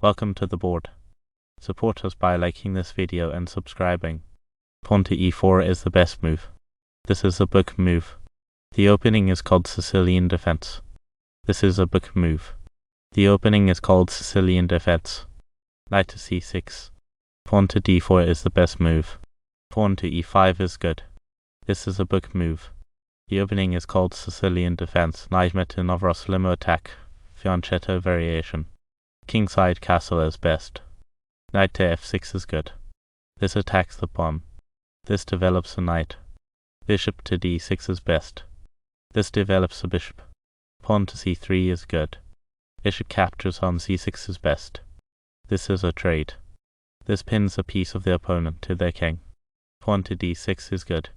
Welcome to the board. Support us by liking this video and subscribing. Pawn to e4 is the best move. This is a book move. The opening is called Sicilian Defense. This is a book move. The opening is called Sicilian Defense. Knight to c6. Pawn to d4 is the best move. Pawn to e5 is good. This is a book move. The opening is called Sicilian Defense. Nyezhmetdinov-Rossolimo Attack. Fianchetto variation. Kingside castle is best. Knight to f6 is good. This attacks the pawn. This develops a knight. Bishop to d6 is best. This develops a bishop. Pawn to c3 is good. Bishop captures on c6 is best. This is a trade. This pins a piece of the opponent to their king. Pawn to d6 is good.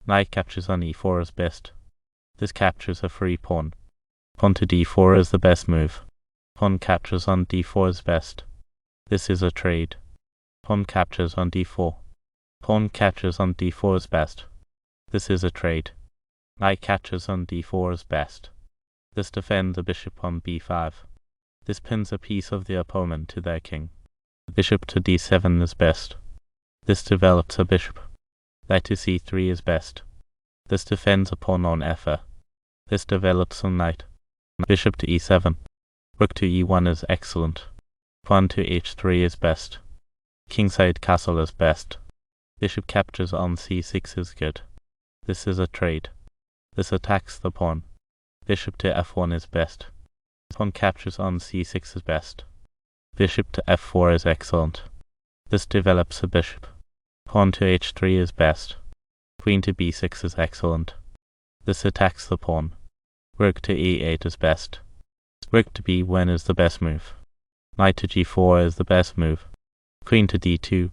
Knight captures on e4 is best. This captures a free pawn. Pawn to d4 is the best move. Pawn captures on d4 is best. This is a trade. Pawn captures on d4. Pawn captures on d4 is best. This is a trade. Knight captures on d4 is best. This defends the bishop on b5. This pins a piece of the opponent to their king. Bishop to d7 is best. This develops a bishop. Knight to c3 is best. This defends a pawn on f4. This develops a knight. Bishop to e7. Rook to e1 is excellent. Pawn to h3 is best. Kingside castle is best. Bishop captures on c6 is good. This is a trade. This attacks the pawn. Bishop to f1 is best. Pawn captures on c6 is best. Bishop to f4 is excellent. This develops a bishop. Pawn to h3 is best. Queen to b6 is excellent. This attacks the pawn. Rook to e8 is best. Rook to b1 is the best move. Knight to g4 is the best move. Queen to d2.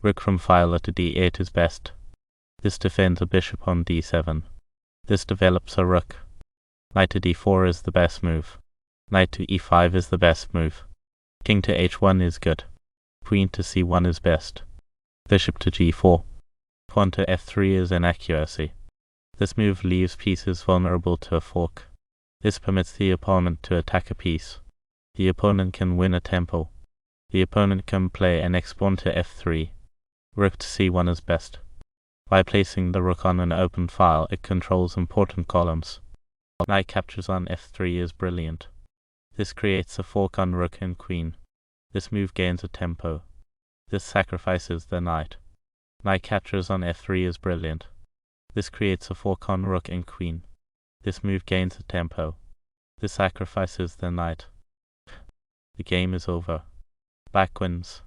Rook from file to d8 is best. This defends a bishop on d7. This develops a rook. Knight to d4 is the best move. Knight to e5 is the best move. King to h1 is good. Queen to c1 is best. Bishop to g4. Pawn to f3 is inaccuracy. This move leaves pieces vulnerable to a fork. This permits the opponent to attack a piece. The opponent can win a tempo. The opponent can play an next pawn to f3. Rook to c1 is best. By placing the rook on an open file, it controls important columns. Knight captures on f3 is brilliant. This creates a fork on rook and queen. This move gains a tempo. This sacrifices the knight. Knight captures on f3 is brilliant. This creates a fork on rook and queen. This move gains a tempo. This sacrifices the knight. The game is over. Black wins.